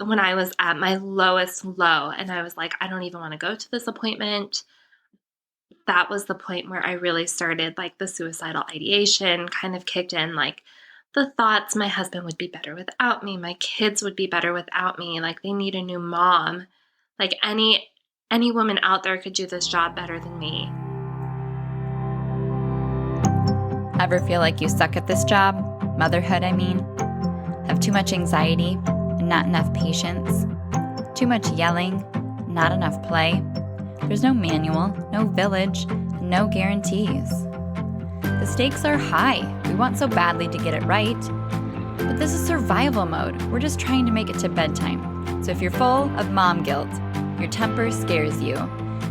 when I was at my lowest low and I was like, I don't even want to go to this appointment. That was the point where I really started, like, the suicidal ideation kind of kicked in, like the thoughts my husband would be better without me, my kids would be better without me, like they need a new mom. Like any woman out there could do this job better than me. Ever feel like you suck at this job? Motherhood, I mean. Have too much anxiety and not enough patience? Too much yelling, not enough play? There's no manual, no village, and no guarantees. The stakes are high. We want so badly to get it right. But this is survival mode. We're just trying to make it to bedtime. So if you're full of mom guilt, your temper scares you,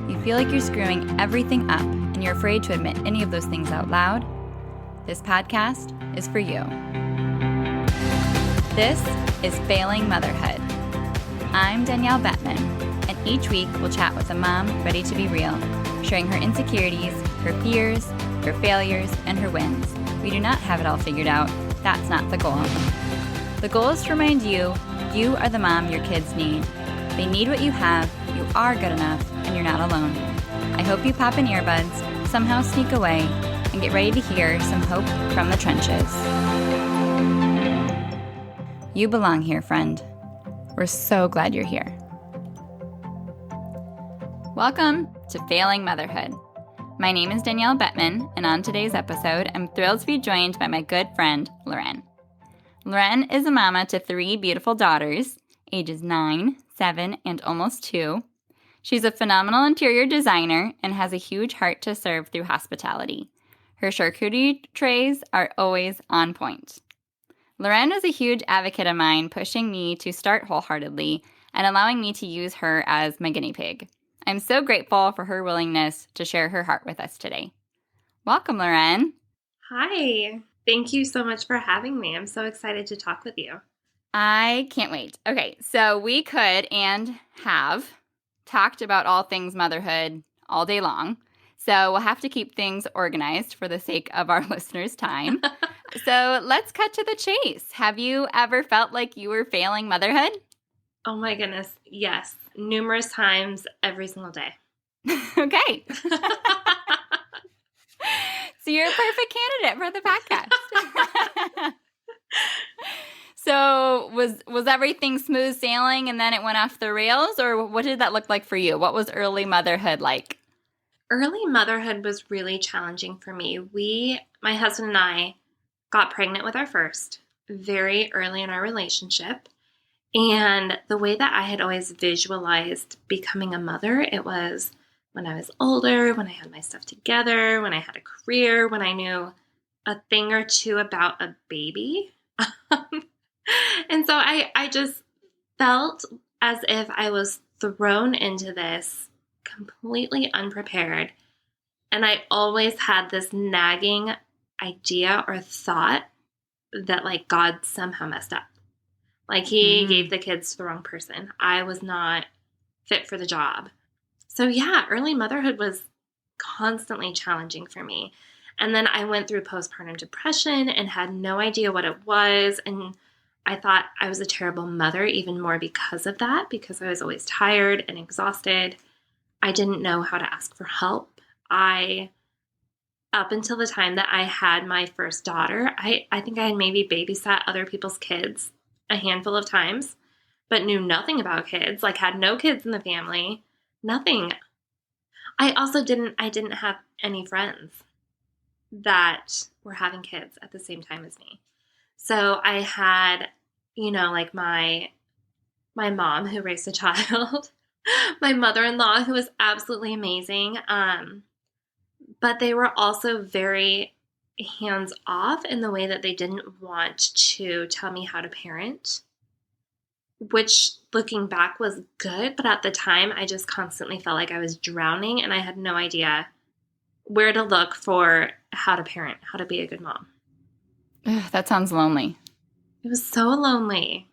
you feel like you're screwing everything up, and you're afraid to admit any of those things out loud, this podcast is for you. This is Failing Motherhood. I'm Danielle Bettman, and each week we'll chat with a mom ready to be real, sharing her insecurities, her fears, her failures, and her wins. We do not have it all figured out. That's not the goal. The goal is to remind you, you are the mom your kids need. They need what you have, you are good enough, and you're not alone. I hope you pop in earbuds, somehow sneak away, and get ready to hear some hope from the trenches. You belong here, friend. We're so glad you're here. Welcome to Failing Motherhood. My name is Danielle Bettman, and on today's episode, I'm thrilled to be joined by my good friend, Laurenne. Laurenne is a mama to 3 beautiful daughters, ages 9, 7, and almost 2. She's a phenomenal interior designer and has a huge heart to serve through hospitality. Her charcuterie trays are always on point. Laurenne is a huge advocate of mine, pushing me to start wholeheartedly and allowing me to use her as my guinea pig. I'm so grateful for her willingness to share her heart with us today. Welcome, Laurenne. Hi. Thank you so much for having me. I'm so excited to talk with you. I can't wait. Okay, so we could and have talked about all things motherhood all day long. So we'll have to keep things organized for the sake of our listeners' time. So let's cut to the chase. Have you ever felt like you were failing motherhood? Oh my goodness. Yes. Numerous times every single day. Okay. So you're a perfect candidate for the podcast. So was everything smooth sailing and then it went off the rails, or what did that look like for you? What was early motherhood like? Early motherhood was really challenging for me. My husband and I got pregnant with our first very early in our relationship. And the way that I had always visualized becoming a mother, it was when I was older, when I had my stuff together, when I had a career, when I knew a thing or two about a baby. And so I just felt as if I was thrown into this completely unprepared. And I always had this nagging idea or thought that, like, God somehow messed up. Like, he gave the kids to the wrong person. I was not fit for the job. So yeah, early motherhood was constantly challenging for me. And then I went through postpartum depression and had no idea what it was. And I thought I was a terrible mother even more because of that, because I was always tired and exhausted. I didn't know how to ask for help. Up until the time that I had my first daughter, I think I had maybe babysat other people's kids a handful of times, but knew nothing about kids, like had no kids in the family, nothing. I also didn't have any friends that were having kids at the same time as me. So I had, like my mom who raised a child, my mother-in-law who was absolutely amazing. But they were also very hands-off in the way that they didn't want to tell me how to parent, which looking back was good. But at the time, I just constantly felt like I was drowning and I had no idea where to look for how to parent, how to be a good mom. Ugh, that sounds lonely. It was so lonely.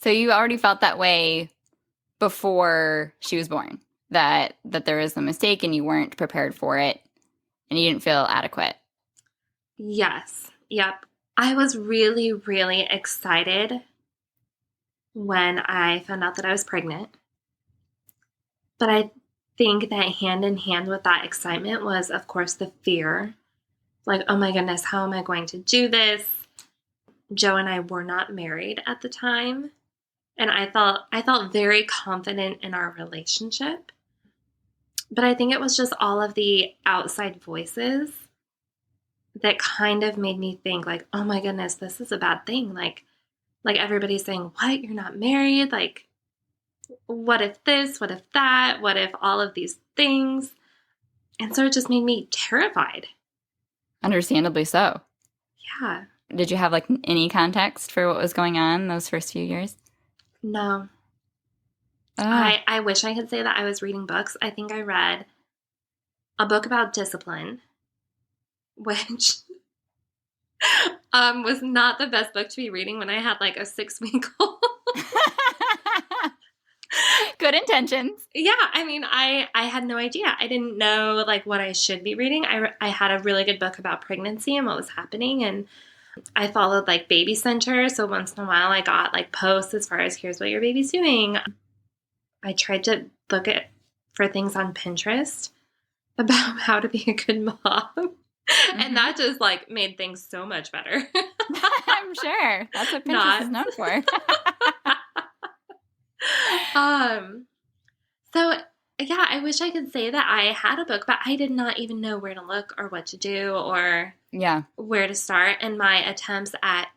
So you already felt that way before she was born, that there was a mistake and you weren't prepared for it and you didn't feel adequate. Yes. Yep. I was really, really excited when I found out that I was pregnant. But I think that hand in hand with that excitement was, of course, the fear. Like, oh my goodness, how am I going to do this? Joe and I were not married at the time. And I felt very confident in our relationship. But I think it was just all of the outside voices that kind of made me think like, oh my goodness, this is a bad thing. Like everybody's saying, what? You're not married? Like, what if this? What if that? What if all of these things? And so it just made me terrified. Understandably so. Yeah. Did you have like any context for what was going on those first few years? No. I wish I could say that I was reading books. I think I read a book about discipline, which was not the best book to be reading when I had like a 6-week-old. Good intentions. Yeah, I mean, I had no idea. I didn't know like what I should be reading. I had a really good book about pregnancy and what was happening, and I followed like baby center. So once in a while I got like posts as far as here's what your baby's doing. I tried to look at for things on Pinterest about how to be a good mom. Mm-hmm. And that just like made things so much better. I'm sure. That's what Pinterest is known for. So yeah, I wish I could say that I had a book, but I did not even know where to look or what to do or where to start. And my attempts at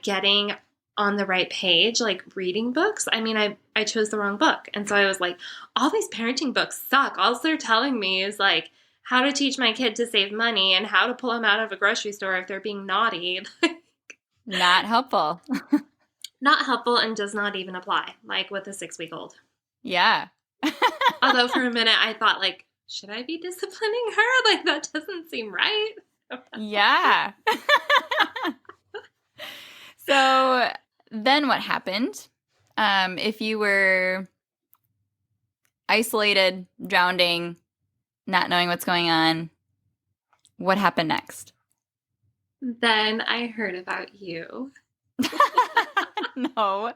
getting on the right page, like reading books, I mean, I chose the wrong book. And so I was like, all these parenting books suck. All they're telling me is like how to teach my kid to save money and how to pull them out of a grocery store if they're being naughty. Not helpful. Not helpful and does not even apply, like with a 6-week-old. Yeah. Although for a minute I thought like, should I be disciplining her? Like that doesn't seem right. Yeah. So then what happened? If you were isolated, drowning, not knowing what's going on, what happened next? Then I heard about you. No,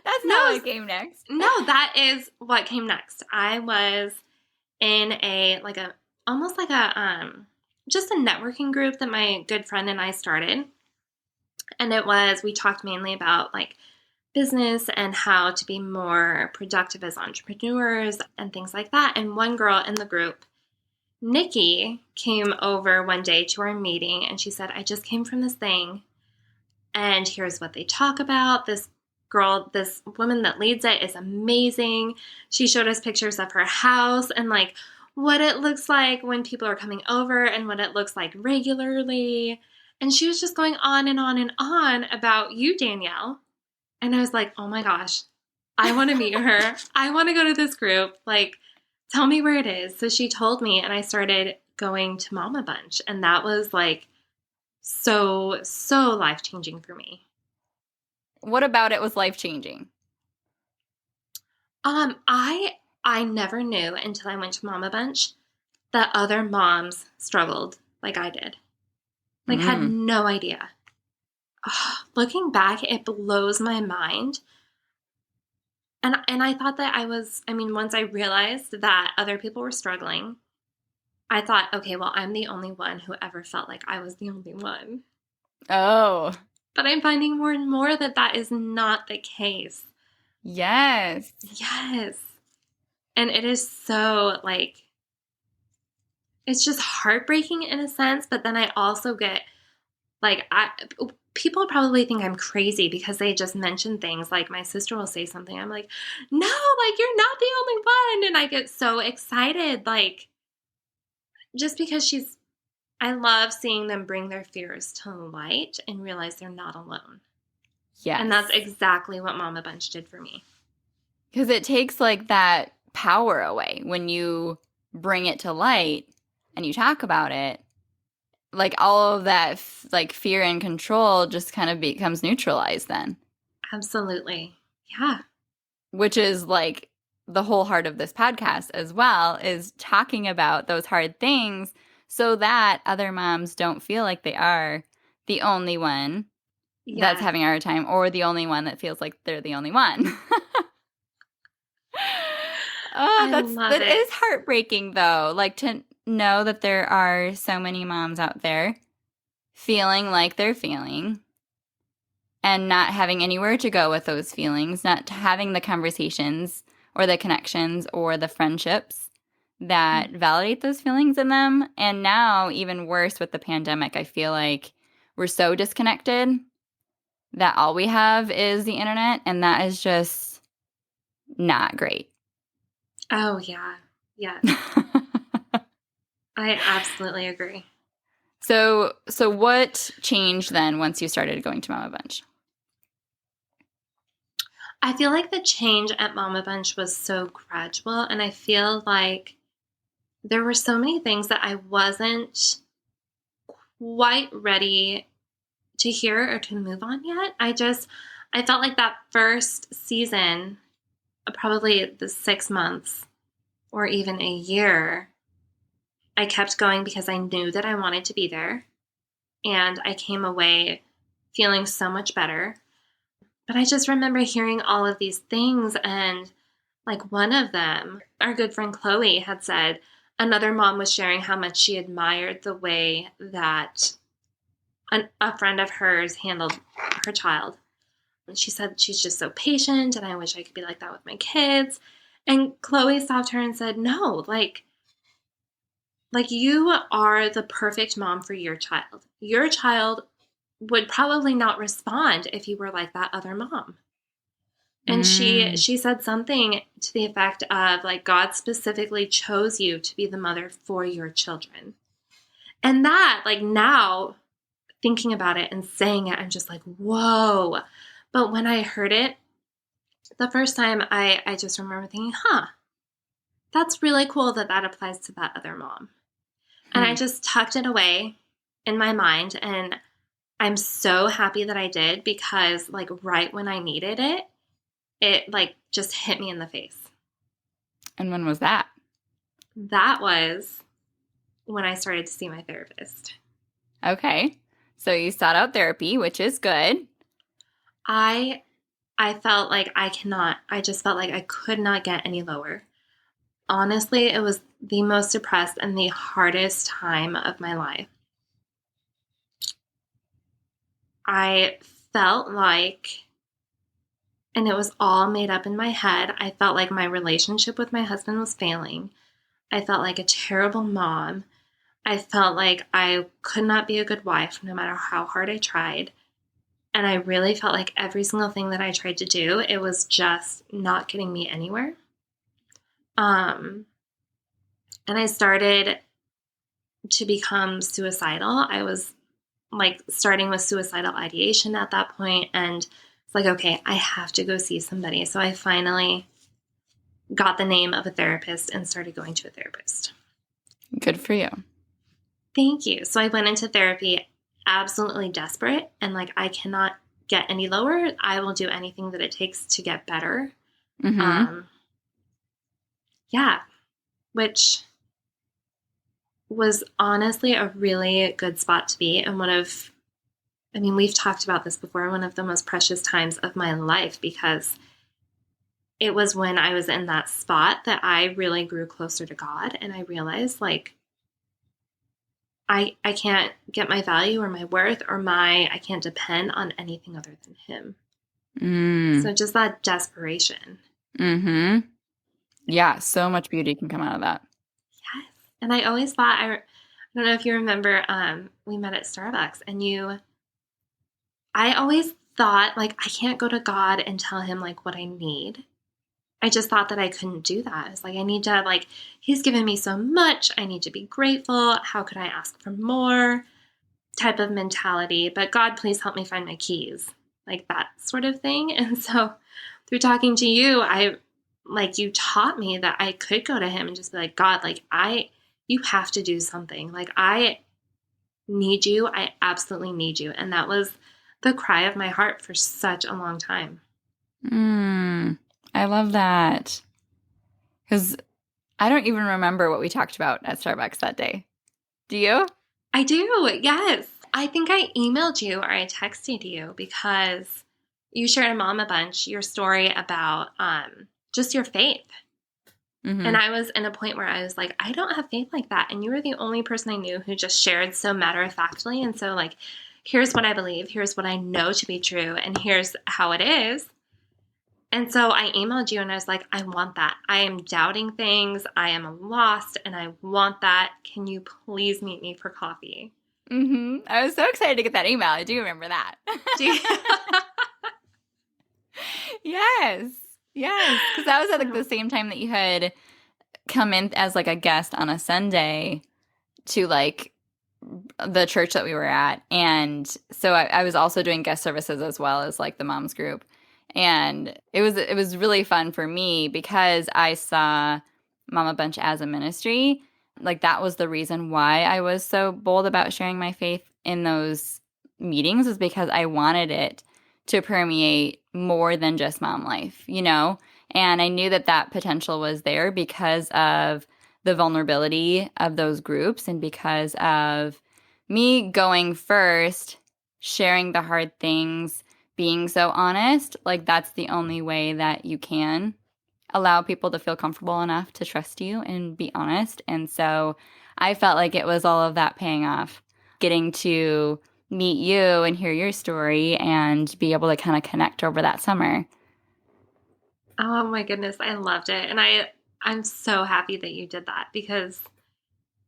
that's not what came next. No, that is what came next. I was in almost like a just a networking group that my good friend and I started. And we talked mainly about like business and how to be more productive as entrepreneurs and things like that. And one girl in the group, Nikki, came over one day to our meeting and she said, I just came from this thing and here's what they talk about. This woman that leads it is amazing. She showed us pictures of her house and like what it looks like when people are coming over and what it looks like regularly. And she was just going on and on and on about you, Danielle. And I was like, oh my gosh, I want to meet her. I want to go to this group. Like, tell me where it is. So she told me and I started going to Mama Bunch. And that was like so life-changing for me. What about it was life-changing? I never knew until I went to Mama Bunch that other moms struggled like I did. Like, had no idea. Looking back, it blows my mind. And I thought that once I realized that other people were struggling, I thought, okay, well, I'm the only one who ever felt like I was the only one. Oh. But I'm finding more and more that that is not the case. Yes. Yes. And it is so, like, it's just heartbreaking in a sense, but then I also get, like, people probably think I'm crazy because they just mention things, like my sister will say something, I'm like, no, like, you're not the only one, and I get so excited, like, just because I love seeing them bring their fears to light and realize they're not alone. Yes. And that's exactly what Mama Bunch did for me. Because it takes, like, that power away when you bring it to light and you talk about it. Like, all of that, like, fear and control just kind of becomes neutralized then. Absolutely. Yeah. Which is, like, the whole heart of this podcast as well, is talking about those hard things so that other moms don't feel like they are the only one that's Yeah. having a hard time, or the only one that feels like they're the only one. Oh, I love that it. is heartbreaking though. Like to know that there are so many moms out there feeling like they're feeling and not having anywhere to go with those feelings, not having the conversations or the connections or the friendships that validate those feelings in them. And now, even worse with the pandemic, I feel like we're so disconnected that all we have is the internet, and that is just not great. Oh, yeah. Yes. I absolutely agree. So what changed then once you started going to Mama Bunch? I feel like the change at Mama Bunch was so gradual, and I feel like there were so many things that I wasn't quite ready to hear or to move on yet. I felt like that first season, probably the 6 months or even a year, I kept going because I knew that I wanted to be there. And I came away feeling so much better. But I just remember hearing all of these things. And like one of them, our good friend Chloe had said, another mom was sharing how much she admired the way that a friend of hers handled her child. And she said she's just so patient, and I wish I could be like that with my kids. And Chloe stopped her and said, no, like you are the perfect mom for your child. Your child would probably not respond if you were like that other mom. And she said something to the effect of like, God specifically chose you to be the mother for your children. And that, like, now thinking about it and saying it, I'm just like, whoa. But when I heard it the first time, I just remember thinking, that's really cool that that applies to that other mom. And I just tucked it away in my mind. And I'm so happy that I did, because like right when I needed it, it like just hit me in the face. And when was that? That was when I started to see my therapist. Okay. So you sought out therapy, which is good. I felt like I just felt like I could not get any lower. Honestly, it was the most depressed and the hardest time of my life. I felt like, and it was all made up in my head, I felt like my relationship with my husband was failing. I felt like a terrible mom. I felt like I could not be a good wife no matter how hard I tried. And I really felt like every single thing that I tried to do, it was just not getting me anywhere. And I started to become suicidal. I was like starting with suicidal ideation at that point, and it's like, okay, I have to go see somebody. So I finally got the name of a therapist and started going to a therapist. Good for you. Thank you. So I went into therapy absolutely desperate and like, I cannot get any lower. I will do anything that it takes to get better. Yeah, which was honestly a really good spot to be. And we've talked about this before, one of the most precious times of my life, because it was when I was in that spot that I really grew closer to God. And I realized like, I can't get my value or my worth or I can't depend on anything other than Him. So just that desperation. Yeah, so much beauty can come out of that. Yes. And I always thought, I don't know if you remember, we met at Starbucks, and I always thought like, I can't go to God and tell Him like what I need. I just thought that I couldn't do that. I was like, I need to, like, He's given me so much. I need to be grateful. How could I ask for more? Type of mentality. But God, please help me find my keys. Like that sort of thing. And so through talking to you, you taught me that I could go to Him and just be like, God, like you have to do something. Like I need you. I absolutely need you. And that was the cry of my heart for such a long time. I love that. Because I don't even remember what we talked about at Starbucks that day. Do you? I do. Yes. I think I emailed you or I texted you because you shared a Mama Bunch, your story about just your faith. Mm-hmm. And I was in a point where I was like, I don't have faith like that. And you were the only person I knew who just shared so matter-of-factly. And so, like, here's what I believe. Here's what I know to be true. And here's how it is. And so I emailed you and I was like, I want that. I am doubting things. I am lost and I want that. Can you please meet me for coffee? Mm-hmm. I was so excited to get that email. I do remember that. Do you- Yes. Yes. Because that was at like the same time that you had come in as like a guest on a Sunday to like the church that we were at. And so I was also doing guest services as well as like the moms group. And it was really fun for me because I saw Mama Bunch as a ministry. Like that was the reason why I was so bold about sharing my faith in those meetings, was because I wanted it to permeate more than just mom life, you know? And I knew that that potential was there because of the vulnerability of those groups and because of me going first, sharing the hard things, being so honest. Like that's the only way that you can allow people to feel comfortable enough to trust you and be honest. And so I felt like it was all of that paying off, getting to meet you and hear your story and be able to kind of connect over that summer. Oh my goodness, I loved it. And I'm so happy that you did that because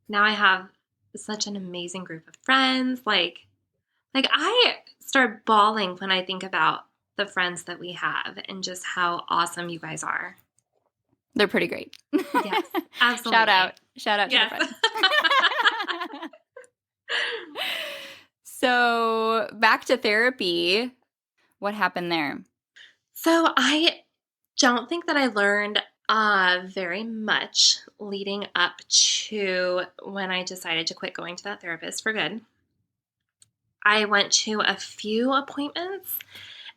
now I have such an amazing group of friends. Like I start bawling when I think about the friends that we have and just how awesome you guys are. They're pretty great. Yes, absolutely. Shout out to Yes. the friends. So back to therapy. What happened there? So I don't think that I learned very much leading up to when I decided to quit going to that therapist for good. I went to a few appointments,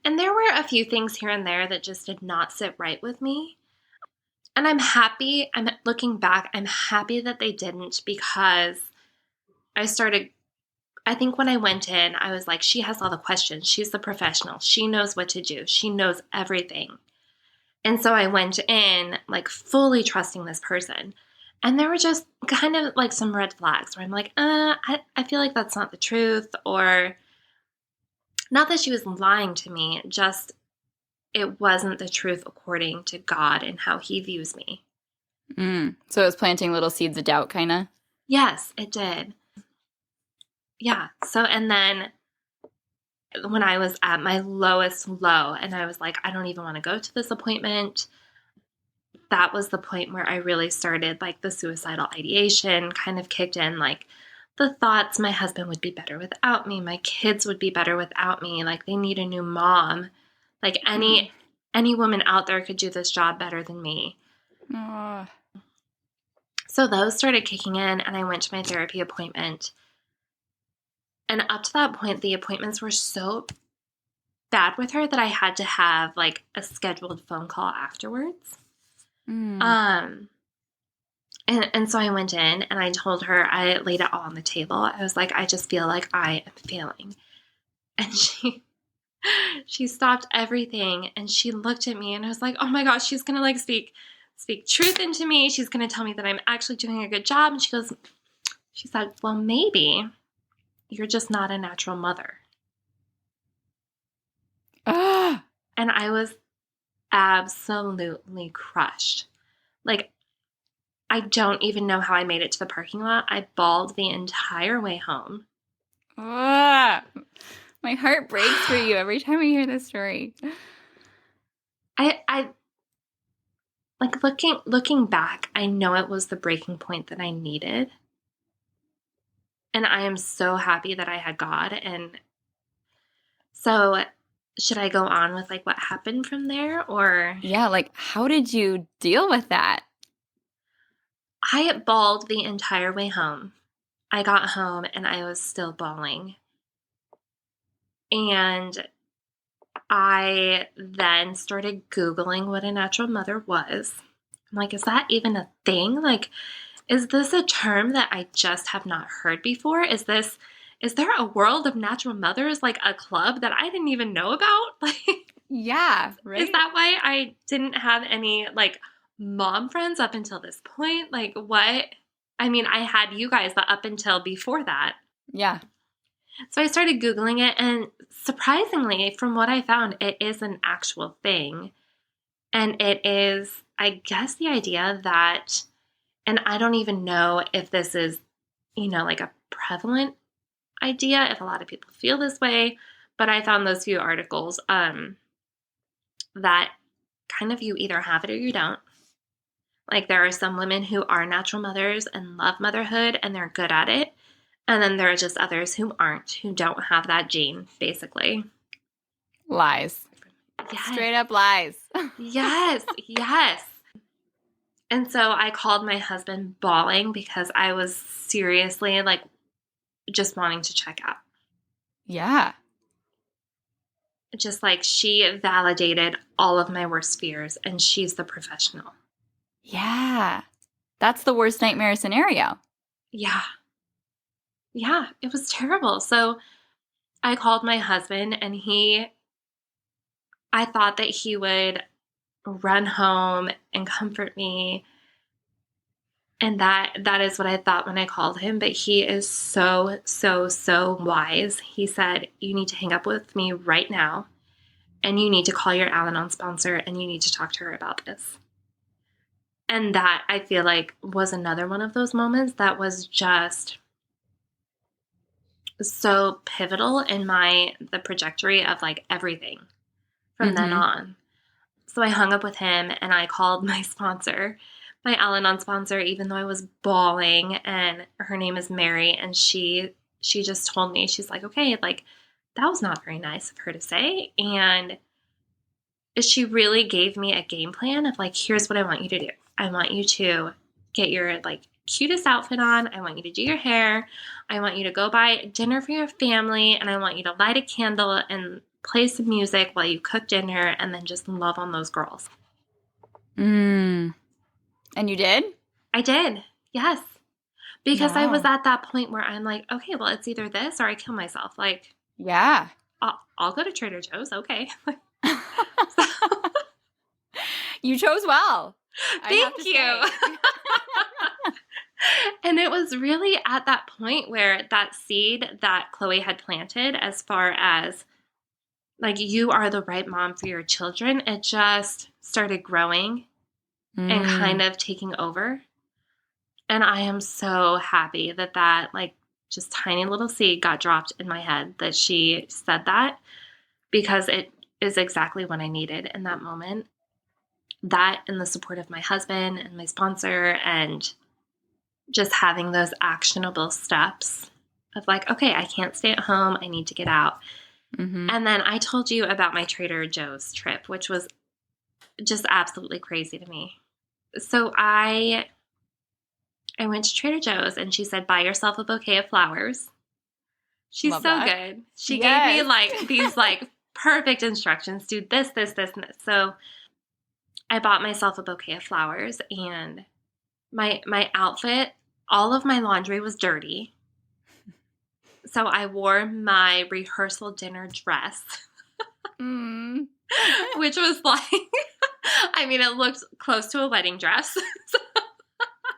and there were a few things here and there that just did not sit right with me. And I'm happy, looking back, I'm happy that they didn't because I think when I went in, I was like, she has all the questions. She's the professional. She knows what to do. She knows everything. And so I went in like fully trusting this person. And there were just kind of like some red flags where I'm like, I feel like that's not the truth. Or not that she was lying to me, just it wasn't the truth according to God and how he views me. So it was planting little seeds of doubt, kind of? Yes, it did. Yeah. So, and then when I was at my lowest low and I was like, I don't even want to go to this appointment, that was the point where I really started like the suicidal ideation kind of kicked in, like the thoughts my husband would be better without me, my kids would be better without me, like they need a new mom, like any woman out there could do this job better than me. Oh. So those started kicking in and I went to my therapy appointment. And up to that point, the appointments were so bad with her that I had to have like a scheduled phone call afterwards. And so I went in and I told her, I laid it all on the table. I was like, I just feel like I am failing. And she stopped everything and she looked at me and I was like, oh my gosh, she's going to like speak truth into me. She's going to tell me that I'm actually doing a good job. And she said, well, maybe you're just not a natural mother. And I was absolutely crushed. Like, I don't even know how I made it to the parking lot. I bawled the entire way home. My heart breaks for you every time I hear this story. I like looking back, I know it was the breaking point that I needed. And I am so happy that I had God. And so should I go on with like what happened from there or? Yeah, like how did you deal with that? I bawled the entire way home. I got home and I was still bawling. And I then started Googling what a natural mother was. I'm like, is that even a thing? Like, is this a term that I just have not heard before? Is this is there a world of natural mothers, like a club that I didn't even know about? Like, Yeah, right. is that why I didn't have any like mom friends up until this point? Like, what? I mean, I had you guys, but up until before that. Yeah. So I started Googling it, and surprisingly, from what I found, it is an actual thing. And it is, I guess, the idea that, and I don't even know if this is, like a prevalent idea, if a lot of people feel this way, but I found those few articles that kind of you either have it or you don't. Like there are some women who are natural mothers and love motherhood and they're good at it. And then there are just others who aren't, who don't have that gene, basically. Lies. Yes. Straight up lies. Yes. Yes. And so I called my husband bawling because I was seriously like just wanting to check out. Yeah. Just like she validated all of my worst fears and she's the professional. Yeah. That's the worst nightmare scenario. Yeah. Yeah, it was terrible. So I called my husband and I thought that he would run home and comfort me. And that is what I thought when I called him. But he is so, so, so wise. He said, you need to hang up with me right now. And you need to call your Al-Anon sponsor and you need to talk to her about this. And that, I feel like, was another one of those moments that was just so pivotal in the trajectory of like everything from then on. So I hung up with him and I called my sponsor, my Al-Anon sponsor, even though I was bawling, and her name is Mary. And she just told me, she's like, okay, like that was not very nice of her to say. And she really gave me a game plan of like, here's what I want you to do. I want you to get your like cutest outfit on. I want you to do your hair. I want you to go buy dinner for your family. And I want you to light a candle and play some music while you cook dinner and then just love on those girls. And you did? I did. Yes. Because I was Wow. at that point where I'm like, okay, well, it's either this or I kill myself. Like, Yeah. I'll go to Trader Joe's. Okay. You chose well. Thank you. And it was really at that point where that seed that Chloe had planted, as far as like, you are the right mom for your children, it just started growing and kind of taking over. And I am so happy that like just tiny little seed got dropped in my head that she said that, because it is exactly what I needed in that moment. That and the support of my husband and my sponsor, and just having those actionable steps of like, okay, I can't stay at home. I need to get out. And then I told you about my Trader Joe's trip, which was just absolutely crazy to me. So I went to Trader Joe's and she said, buy yourself a bouquet of flowers. She's Love so that. good. She gave me like these like perfect instructions. Do this, this, this, and this. So I bought myself a bouquet of flowers, and my outfit, all of my laundry was dirty. So I wore my rehearsal dinner dress, which was like, I mean, it looked close to a wedding dress.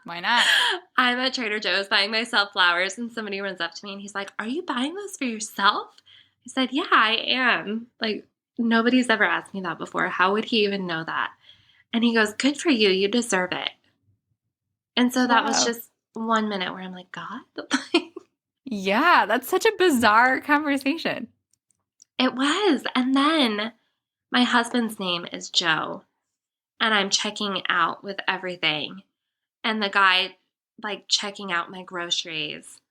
Why not? I'm at Trader Joe's buying myself flowers, and somebody runs up to me and he's like, are you buying those for yourself? I said, yeah, I am. Like, nobody's ever asked me that before. How would he even know that? And he goes, good for you. You deserve it. And so that was just 1 minute where I'm like, God? Yeah, that's such a bizarre conversation. It was. And then my husband's name is Joe, and I'm checking out with everything. And the guy, like, checking out my groceries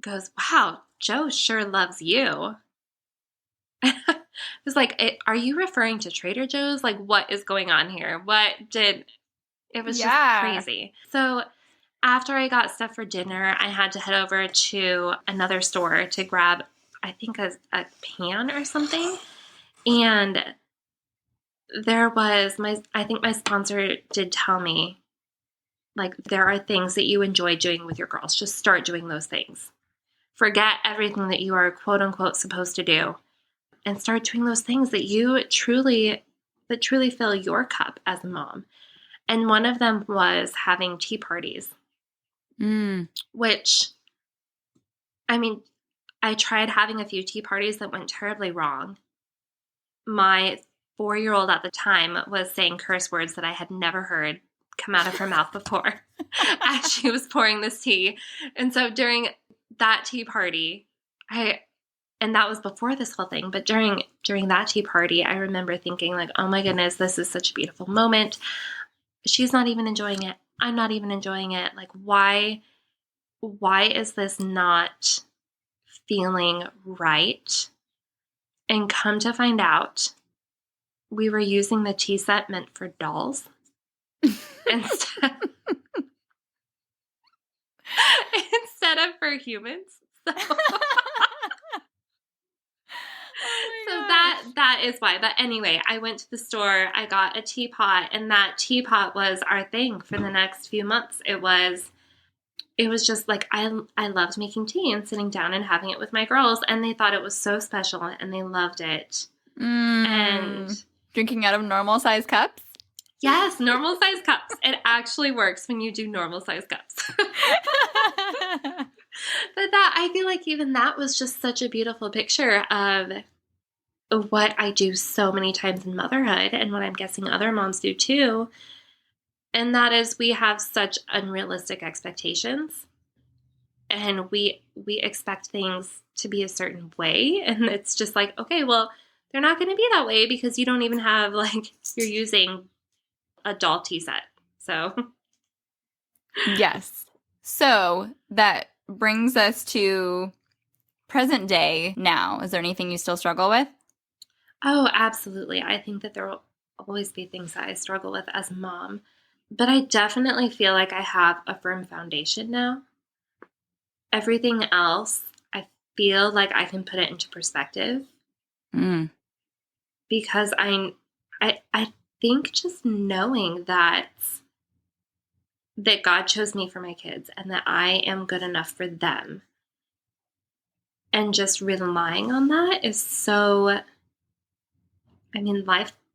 goes, wow, Joe sure loves you. I was like, are you referring to Trader Joe's? Like, what is going on here? It was just crazy. So after I got stuff for dinner, I had to head over to another store to grab, I think, a pan or something. And there was I think my sponsor did tell me, like, there are things that you enjoy doing with your girls. Just start doing those things. forget everything that you are quote unquote supposed to do and start doing those things that truly fill your cup as a mom. And one of them was having tea parties, which, I mean, I tried having a few tea parties that went terribly wrong. My 4-year-old at the time was saying curse words that I had never heard come out of her mouth before as she was pouring this tea. And so during that tea party, and that was before this whole thing, but during that tea party, I remember thinking like, oh my goodness, this is such a beautiful moment. She's not even enjoying it. I'm not even enjoying it. Like, why is this not feeling right? And come to find out, we were using the tea set meant for dolls instead of for humans. So, that is why. But anyway, I went to the store, I got a teapot, and that teapot was our thing for the next few months. It was just like, I loved making tea and sitting down and having it with my girls, and they thought it was so special and they loved it. And drinking out of normal size cups? Yes, normal size cups. It actually works when you do normal size cups. But I feel like even that was just such a beautiful picture of what I do so many times in motherhood and what I'm guessing other moms do too. And that is, we have such unrealistic expectations, and we expect things to be a certain way. And it's just like, okay, well, they're not going to be that way because you don't even have, like, you're using a doll tea set. So. Yes. So that brings us to present day now. Is there anything you still struggle with? Oh, absolutely. I think that there will always be things that I struggle with as a mom. But I definitely feel like I have a firm foundation now. Everything else, I feel like I can put it into perspective. Because I think just knowing that God chose me for my kids and that I am good enough for them, and just relying on that is so,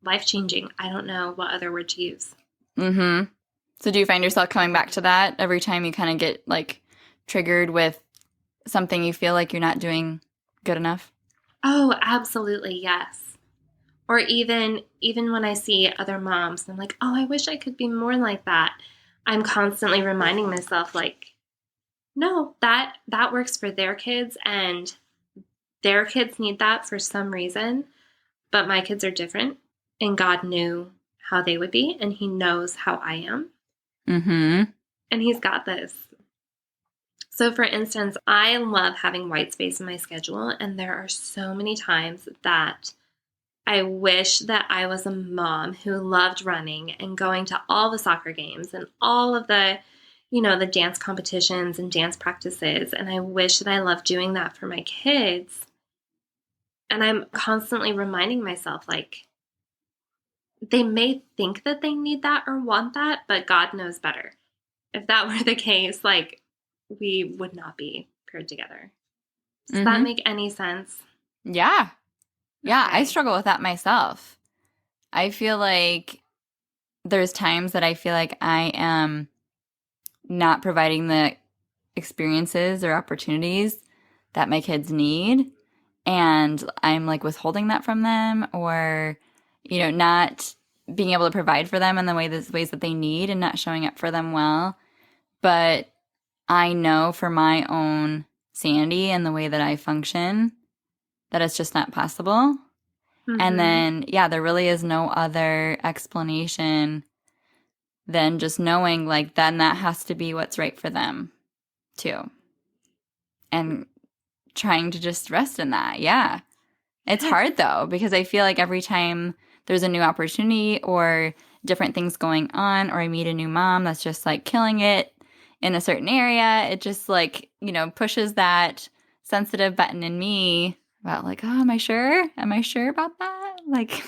life-changing. I don't know what other word to use. So do you find yourself coming back to that every time you kind of get, like, triggered with something you feel like you're not doing good enough? Oh, absolutely, yes. Or even when I see other moms, I'm like, oh, I wish I could be more like that. I'm constantly reminding myself, like, no, that works for their kids, and their kids need that for some reason, but my kids are different, and God knew how they would be, and He knows how I am. And He's got this. So, for instance, I love having white space in my schedule, and there are so many times that I wish that I was a mom who loved running and going to all the soccer games and all of the, the dance competitions and dance practices. And I wish that I loved doing that for my kids. And I'm constantly reminding myself, like, they may think that they need that or want that, but God knows better. If that were the case, like, we would not be paired together. Does that make any sense? Yeah. Yeah, Okay. I struggle with that myself. I feel like there's times that I feel like I am not providing the experiences or opportunities that my kids need, and I'm, like, withholding that from them, or, not being able to provide for them in the ways that they need and not showing up for them well. But I know for my own sanity and the way that I function that it's just not possible. And then, there really is no other explanation than just knowing, like, then that has to be what's right for them too. And trying to just rest in that. Yeah. It's hard though, because I feel like every time there's a new opportunity or different things going on, or I meet a new mom that's just, like, killing it in a certain area, it just, like, pushes that sensitive button in me about, like, oh, am I sure? Am I sure about that? Like,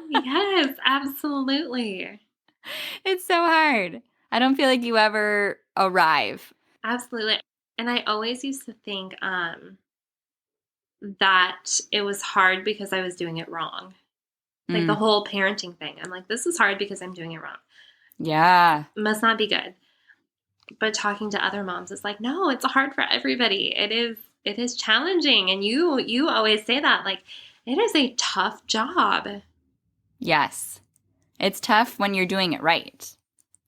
yes, absolutely. It's so hard. I don't feel like you ever arrive. Absolutely. And I always used to think that it was hard because I was doing it wrong. Like the Mm. whole parenting thing. I'm like, this is hard because I'm doing it wrong. Yeah. Must not be good. But talking to other moms, it's like, no, it's hard for everybody. It is challenging. And you always say that, like, it is a tough job. Yes. It's tough when you're doing it right.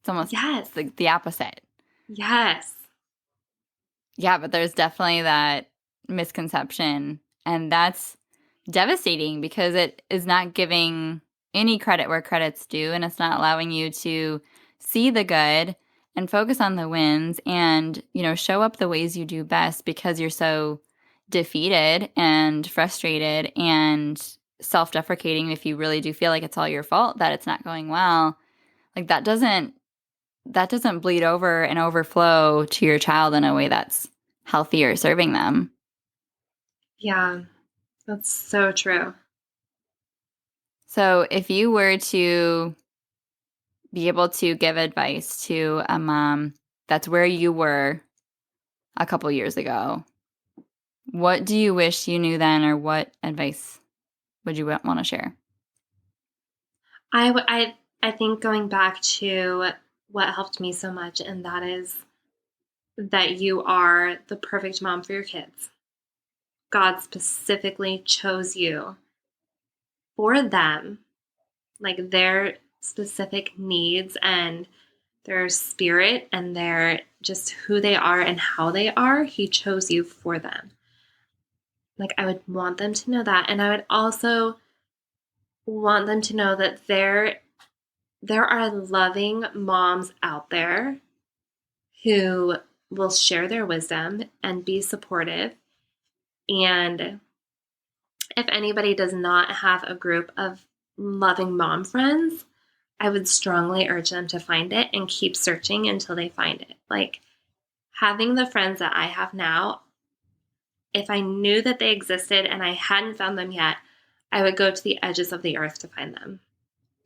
It's almost Yes. the opposite. Yes. Yeah, but there's definitely that misconception. And that's devastating because it is not giving any credit where credit's due, and it's not allowing you to see the good and focus on the wins and, show up the ways you do best because you're so defeated and frustrated and self-deprecating if you really do feel like it's all your fault that it's not going well. Like that doesn't bleed over and overflow to your child in a way that's healthy or serving them. Yeah. That's so true. So if you were to be able to give advice to a mom that's where you were a couple years ago, what do you wish you knew then, or what advice would you want to share? I think going back to what helped me so much, and that is that you are the perfect mom for your kids. God specifically chose you for them, like their specific needs and their spirit and their just who they are and how they are. He chose you for them. Like I would want them to know that. And I would also want them to know that there are loving moms out there who will share their wisdom and be supportive. And if anybody does not have a group of loving mom friends, I would strongly urge them to find it and keep searching until they find it. Like having the friends that I have now, if I knew that they existed and I hadn't found them yet, I would go to the edges of the earth to find them.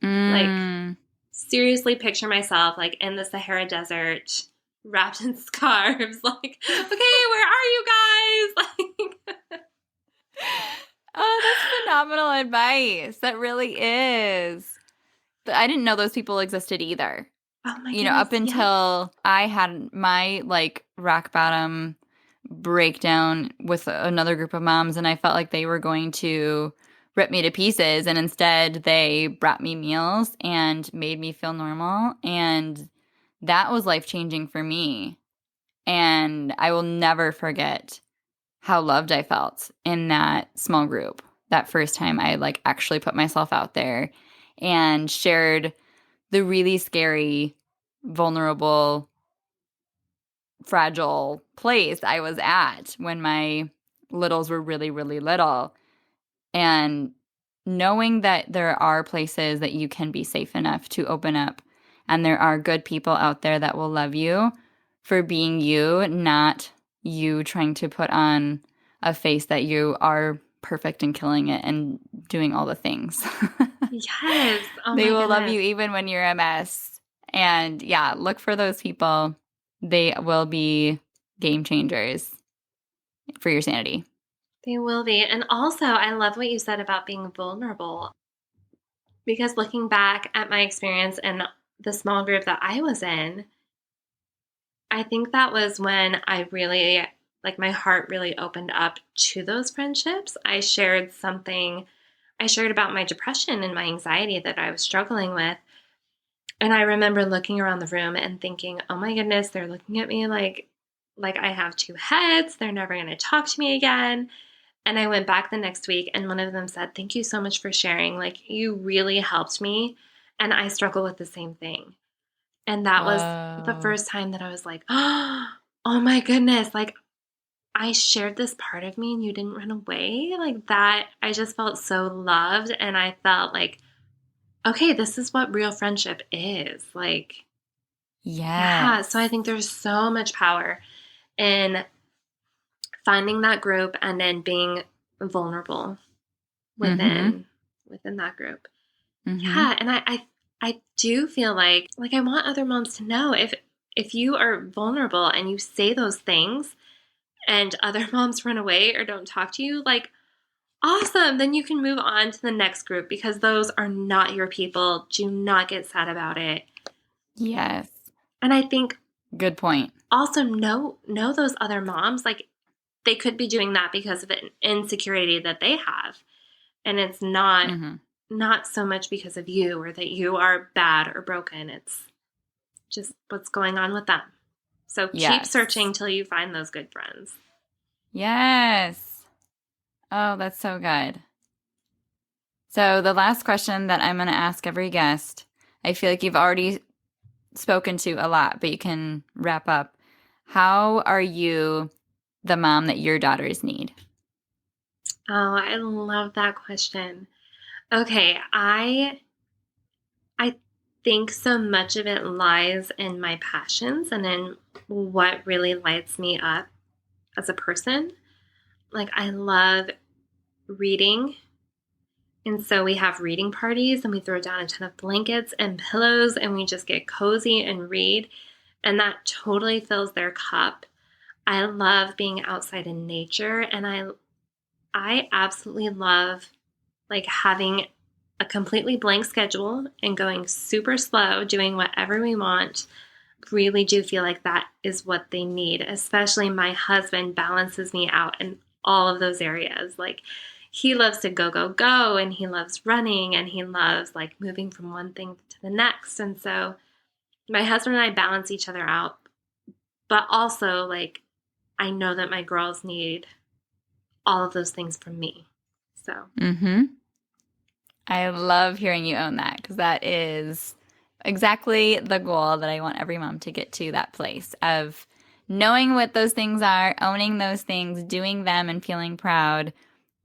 Like seriously picture myself like in the Sahara Desert, wrapped in scarves, like, okay, where are you guys? Like Oh, that's phenomenal advice. That really is. But I didn't know those people existed either. oh my goodness, Up until I had my rock bottom breakdown with another group of moms, and I felt like they were going to rip me to pieces, and instead they brought me meals and made me feel normal, and that was life-changing for me. And I will never forget how loved I felt in that small group that first time I actually put myself out there and shared the really scary, vulnerable, fragile place I was at when my littles were really, really little. And knowing that there are places that you can be safe enough to open up, and there are good people out there that will love you for being you, not you trying to put on a face that you are perfect and killing it and doing all the things. yes. Oh They my will love goodness. you even when you're a mess. And yeah, look for those people. They will be game changers for your sanity. They will be. And also, I love what you said about being vulnerable because looking back at my experience in the small group that I was in, I think that was when I really, like, my heart really opened up to those friendships. I shared about my depression and my anxiety that I was struggling with. And I remember looking around the room and thinking, oh my goodness, they're looking at me like I have two heads. They're never going to talk to me again. And I went back the next week and one of them said, thank you so much for sharing. Like, you really helped me. And I struggle with the same thing. And that was the Whoa. first time that I was like, oh my goodness. Like, I shared this part of me and you didn't run away. Like that, I just felt so loved. And I felt like, okay, this is what real friendship is. Like, yeah. Yes. So I think there's so much power in finding that group and then being vulnerable within that group. Mm-hmm. Yeah, and I do feel like I want other moms to know if you are vulnerable and you say those things, and other moms run away or don't talk to you, like, awesome. Then you can move on to the next group because those are not your people. Do not get sad about it. Yes. And I think good point. Also know those other moms, like they could be doing that because of an insecurity that they have. And it's not not so much because of you or that you are bad or broken. It's just what's going on with them. So keep searching till you find those good friends. Yes. Oh, that's so good. So the last question that I'm going to ask every guest, I feel like you've already spoken to a lot, but you can wrap up. How are you the mom that your daughters need? Oh, I love that question. Okay, I think so much of it lies in my passions and in what really lights me up as a person. Like, I love reading. And so we have reading parties and we throw down a ton of blankets and pillows and we just get cozy and read. And that totally fills their cup. I love being outside in nature, and I absolutely love like having a completely blank schedule and going super slow, doing whatever we want. Really do feel like that is what they need. Especially my husband balances me out in all of those areas. Like, he loves to go, go, go, and he loves running, and he loves like moving from one thing to the next. And so my husband and I balance each other out. But also, like, I know that my girls need all of those things from me. So. I love hearing you own that, because that is exactly the goal that I want every mom to get to, that place of knowing what those things are, owning those things, doing them, and feeling proud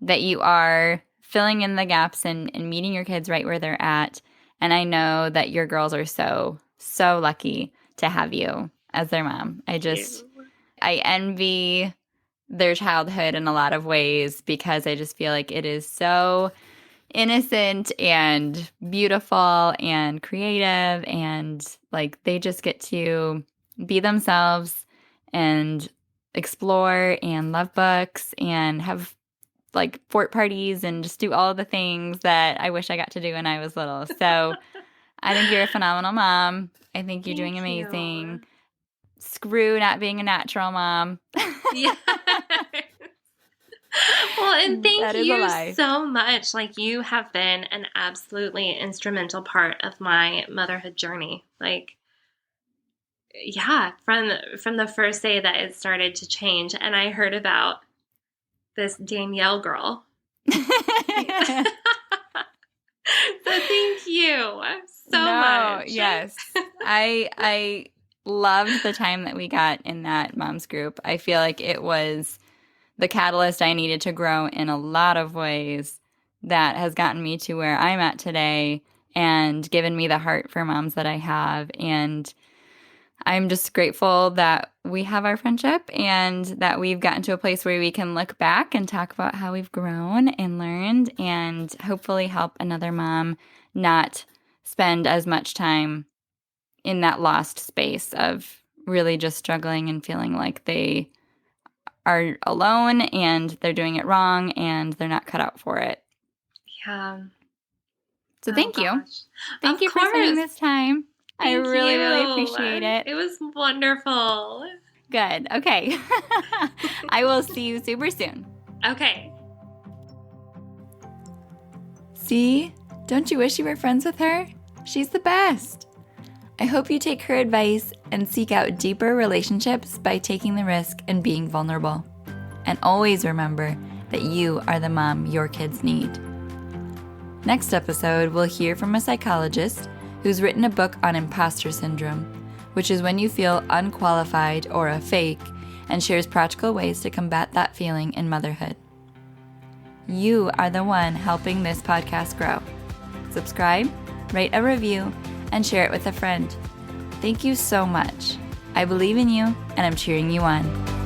that you are filling in the gaps and meeting your kids right where they're at. And I know that your girls are so, so lucky to have you as their mom. I envy their childhood in a lot of ways, because I just feel like it is so innocent and beautiful and creative, and like they just get to be themselves and explore and love books and have like fort parties and just do all the things that I wish I got to do when I was little. So I think you're a phenomenal mom. I think you're doing amazing. Screw not being a natural mom. Yeah. Well, and thank you so much. Like, you have been an absolutely instrumental part of my motherhood journey. Like, yeah, from the first day that it started to change, and I heard about this Danielle girl. So thank you so much. Yes. I loved the time that we got in that moms group. I feel like it was the catalyst I needed to grow in a lot of ways that has gotten me to where I'm at today and given me the heart for moms that I have. And I'm just grateful that we have our friendship and that we've gotten to a place where we can look back and talk about how we've grown and learned, and hopefully help another mom not spend as much time in that lost space of really just struggling and feeling like they are alone and they're doing it wrong and they're not cut out for it. Yeah. So thank you. Thank you for spending this time. I really appreciate it. It was wonderful. Good. Okay. I will see you super soon. Okay. See? Don't you wish you were friends with her? She's the best. I hope you take her advice and seek out deeper relationships by taking the risk and being vulnerable. And always remember that you are the mom your kids need. Next episode, we'll hear from a psychologist who's written a book on imposter syndrome, which is when you feel unqualified or a fake, and shares practical ways to combat that feeling in motherhood. You are the one helping this podcast grow. Subscribe, rate a review, and share it with a friend. Thank you so much. I believe in you, and I'm cheering you on.